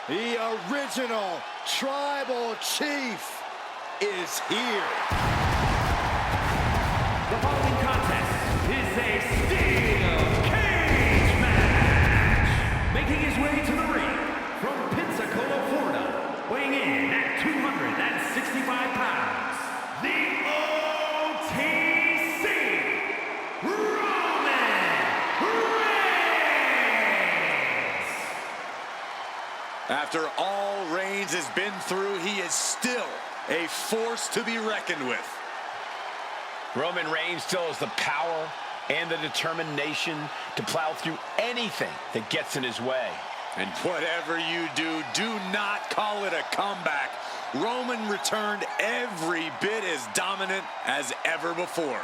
The original Tribal Chief is here. The following contest is a steel cage match. Making his way to the ring from Pensacola, Florida, weighing in at 265 pounds, the OTC, Roman Reigns. After all Reigns has been through, he is still a force to be reckoned with. Roman Reigns still has the power and the determination to plow through anything that gets in his way. And whatever you do, do not call it a comeback. Roman returned every bit as dominant as ever before.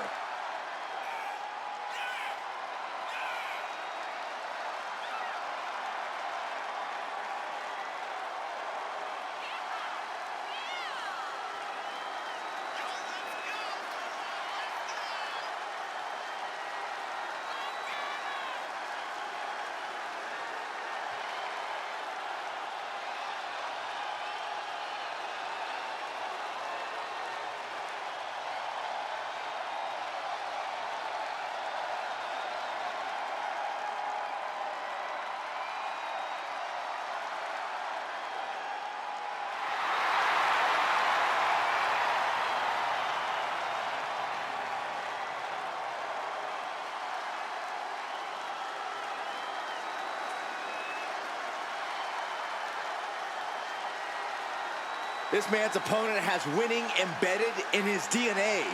This man's opponent has winning embedded in his DNA.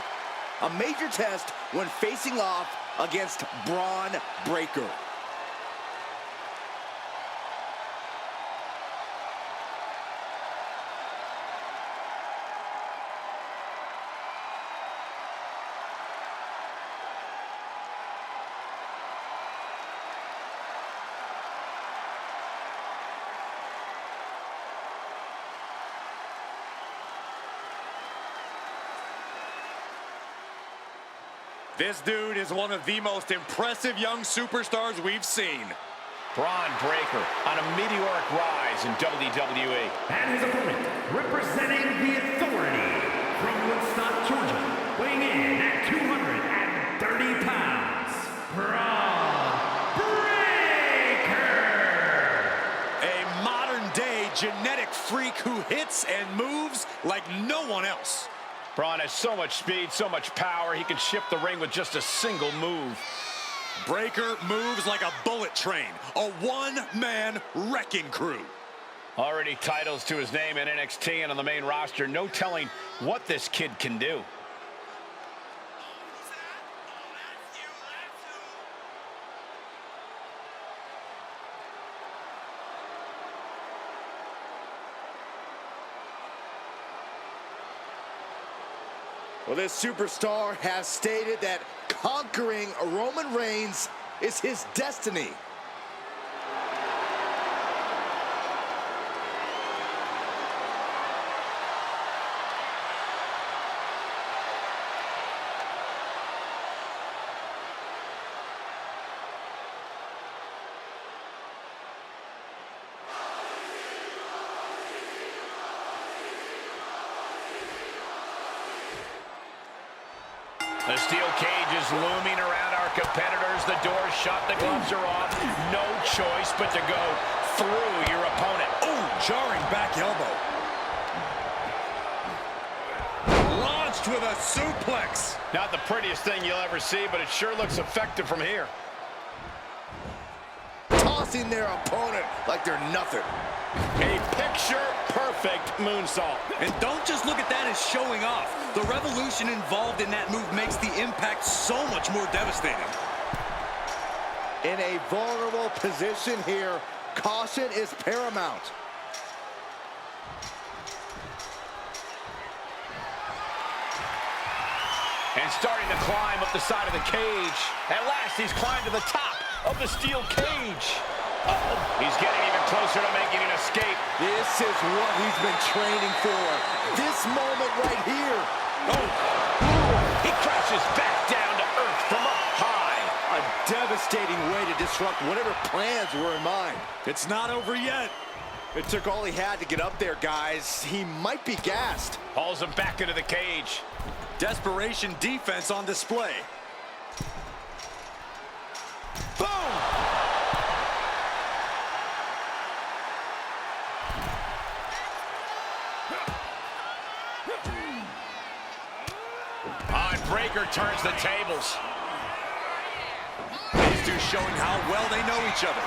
A major test when facing off against Bron Breakker. This dude is one of the most impressive young superstars we've seen. Bron Breakker on a meteoric rise in WWE. And his opponent, representing the Authority from Woodstock, Georgia, weighing in at 230 pounds, Bron Breakker. A modern-day genetic freak who hits and moves like no one else. Bron has so much speed, so much power, he can shift the ring with just a single move. Breakker moves like a bullet train, a one-man wrecking crew. Already titles to his name in NXT and on the main roster. No telling what this kid can do. Well, this superstar has stated that conquering Roman Reigns is his destiny. The steel cage is looming around our competitors. The door's shut, the gloves are off. No choice but to go through your opponent. Ooh, jarring back elbow. Launched with a suplex. Not the prettiest thing you'll ever see, but it sure looks effective from here. Tossing their opponent like they're nothing. A picture-perfect moonsault. And don't just look at that as showing off. The revolution involved in that move makes the impact so much more devastating. In a vulnerable position here, caution is paramount. And starting to climb up the side of the cage. At last, he's climbed to the top of the steel cage. Uh-oh, he's getting even closer to making an escape. This is what he's been training for. This moment right here. Oh, he crashes back down to earth from up high. A devastating way to disrupt whatever plans were in mind. It's not over yet. It took all he had to get up there, guys. He might be gassed. Hauls him back into the cage. Desperation defense on display. Boom! And Breaker turns the tables. These two showing how well they know each other.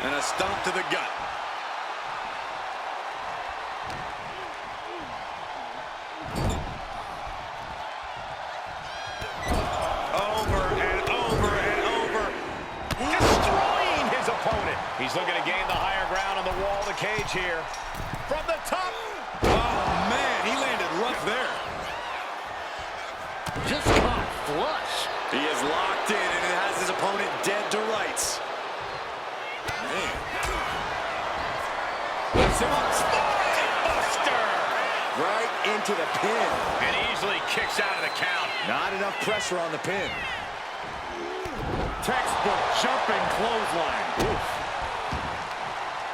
And a stomp to the gut. Over and over and over. Destroying his opponent. He's looking to gain the higher ground on the wall of the cage here. From the top. Oh, man, he landed rough there. Just caught flush. He is locked in, and it has his opponent dead to rights. Man. Buster! Right into the pin. And easily kicks out of the count. Not enough pressure on the pin. Textbook jumping clothesline. Oof.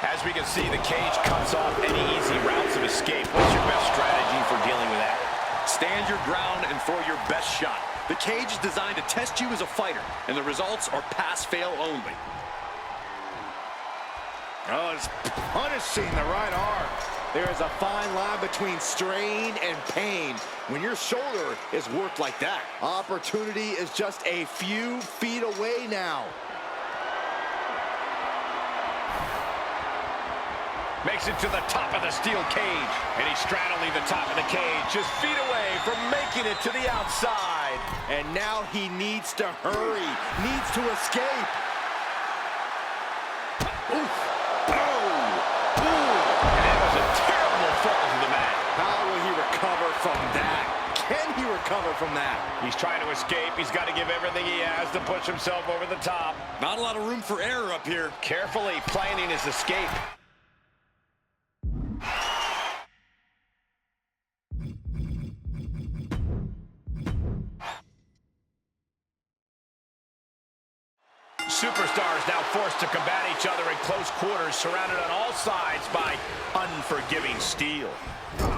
As we can see, the cage cuts off any easy routes of escape. What's your best strategy for dealing with that? Stand your ground and throw your best shot. The cage is designed to test you as a fighter, and the results are pass-fail only. Oh, it's punishing the right arm. There is a fine line between strain and pain when your shoulder is worked like that. Opportunity is just a few feet away now. Makes it to the top of the steel cage. And he's straddling the top of the cage, just feet away from making it to the outside. And now he needs to hurry, needs to escape. Oof. Oh! Ooh. And that was a terrible fall to the mat. How will he recover from that? Can he recover from that? He's trying to escape. He's got to give everything he has to push himself over the top. Not a lot of room for error up here. Carefully planning his escape. Superstars now forced to combat each other in close quarters, surrounded on all sides by unforgiving steel.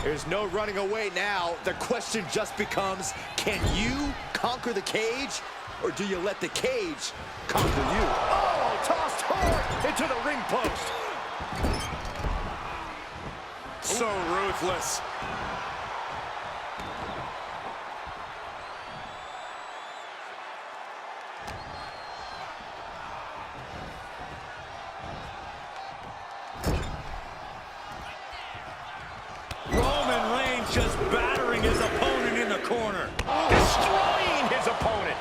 There's no running away now. The question just becomes, can you conquer the cage, or do you let the cage conquer you? Oh, tossed hard into the ring post. So ruthless. Just battering his opponent in the corner. Destroying his opponent.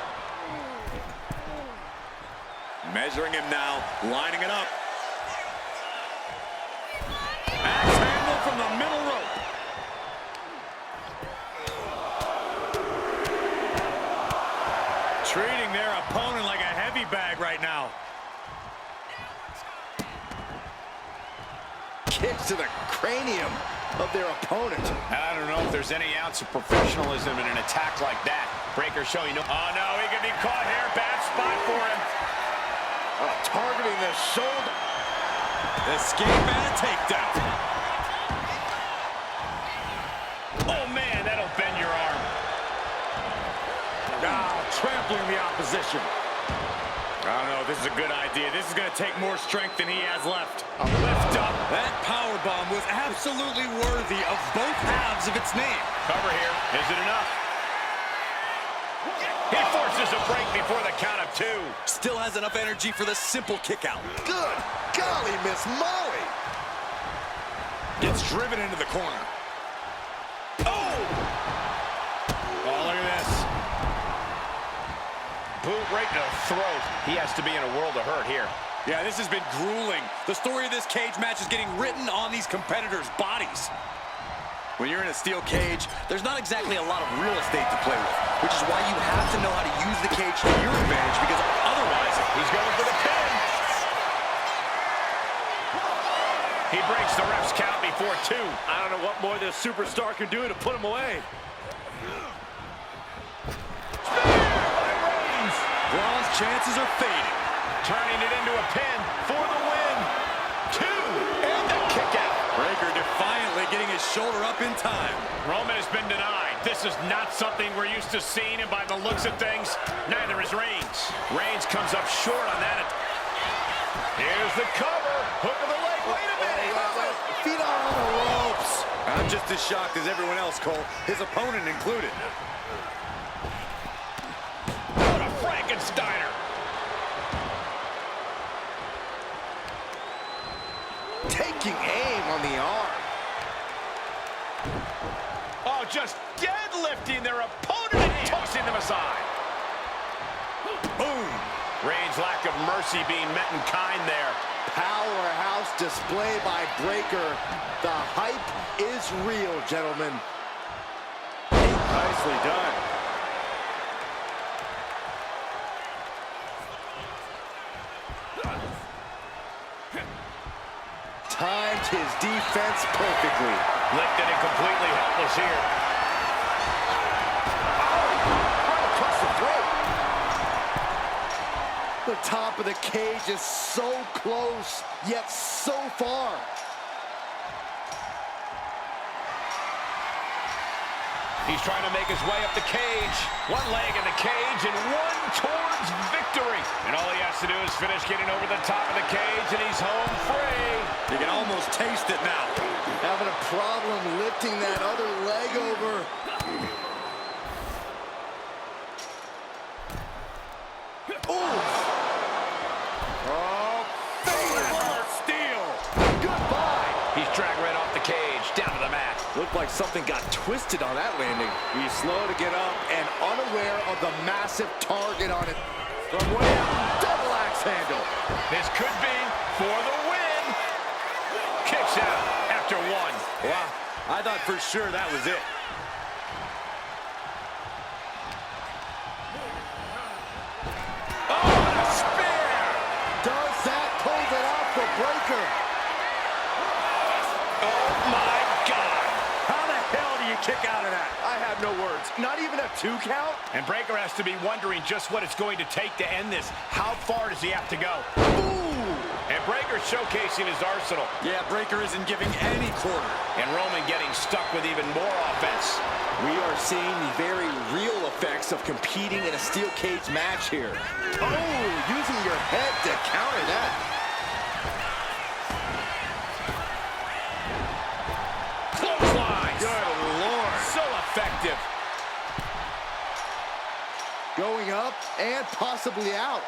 Measuring him now, lining it up. Axe handle from the middle rope. Treating their opponent like a heavy bag right now. Kicks to the cranium of their opponent. I don't know if there's any ounce of professionalism in an attack like that. Breaker showing no... Oh, no, he could be caught here. Bad spot for him. Targeting the shoulder. Escape and a takedown. Oh, man, that'll bend your arm. Trampling the opposition. I don't know if this is a good idea. This is going to take more strength than he has left. A lift up. That powerbomb was absolutely worthy of both halves of its name. Cover here. Is it enough? He forces a break before the count of 2. Still has enough energy for the simple kick out. Good golly, Miss Molly. Gets driven into the corner. Oh, look at this. Boot right to the throat. He has to be in a world of hurt here. Yeah, this has been grueling. The story of this cage match is getting written on these competitors' bodies. When you're in a steel cage, there's not exactly a lot of real estate to play with, which is why you have to know how to use the cage to your advantage, because otherwise, He's going for the pin. He breaks the ref's count before 2. I don't know what more this superstar can do to put him away. Bron's chances are fading. turning it into a pin for the win. 2, and the kick out. Breaker defiantly getting his shoulder up in time. Roman has been denied. This is not something we're used to seeing, and by the looks of things, neither is Reigns. Reigns comes up short on that. Here's the cover. Hook of the leg. Wait a minute. Feet are on the ropes. I'm just as shocked as everyone else, Cole, his opponent included. What a Frankensteiner. Taking aim on the arm. Oh, just deadlifting their opponent and tossing them aside. Boom. Reigns' lack of mercy being met in kind there. Powerhouse display by Breaker. The hype is real, gentlemen. Nicely done. Timed his defense perfectly. Lifted and completely helpless here. The top of the cage is so close, yet so far. He's trying to make his way up the cage. One leg in the cage and one towards victory. And all he has to do is finish getting over the top of the cage, and he's home free. You can almost taste it now. Having a problem lifting that other leg over. Ooh. Oh, steel. Goodbye. He's dragged right off the cage, down to the mat. Looked like something got twisted on that landing. He's slow to get up and unaware of the massive target on it. From way out, double axe handle. This could be for the win. Kicks out after 1. Wow, I thought for sure that was it. Oh, a spear! Does that pull it off for Breaker? Oh, my God. How the hell do you kick out of that? I have no words. Not even a 2 count? And Breaker has to be wondering just what it's going to take to end this. How far does he have to go? Ooh! And Breaker showcasing his arsenal. Yeah, Breaker isn't giving any quarter. And Roman getting stuck with even more offense. We are seeing the very real effects of competing in a steel cage match here. Oh, using your head to counter that. Clotheslines. Good Lord. So effective. Going up and possibly out.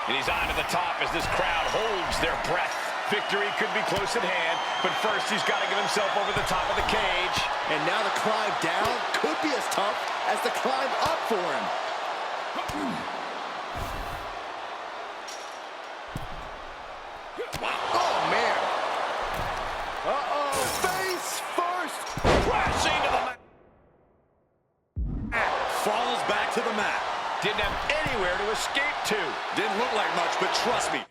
And he's on to the top as this crowd holds their breath. Victory could be close at hand, but first he's got to get himself over the top of the cage. And now the climb down could be as tough as the climb up for him. Oh, man. Uh-oh. Face first. Crashing to the mat. Falls back to the mat. Didn't have anywhere to escape to. Didn't look like much, but trust me.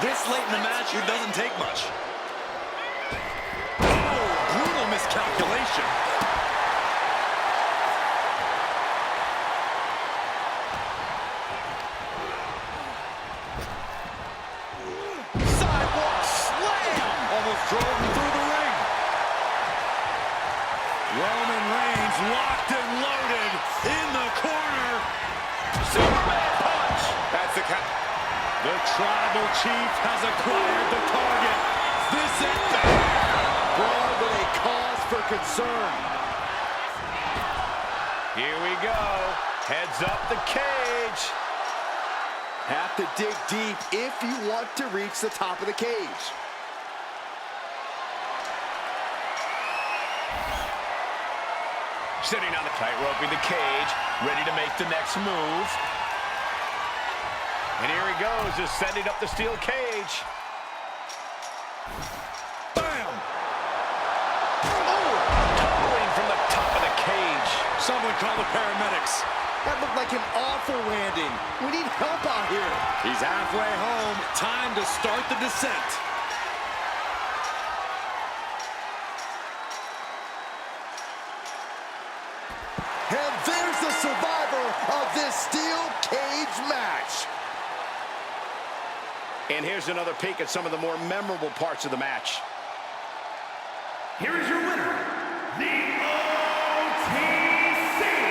This late in the match, it doesn't take much. Oh, brutal miscalculation. Sidewalk slam! Almost drove him through the ring. Roman Reigns locked and loaded in the corner. Superman punch. That's the count. The tribal chief has acquired the target. This is Braun with a cause for concern. Here we go. Heads up the cage. Have to dig deep if you want to reach the top of the cage. Sitting on the tightrope in the cage, ready to make the next move. And here he goes, ascending up the steel cage. Bam! Oh! Tumbling from the top of the cage. Someone call the paramedics. That looked like an awful landing. We need help out here. He's halfway home. Time to start the descent. And there's the survivor of this steel cage match. And here's another peek at some of the more memorable parts of the match. Here is your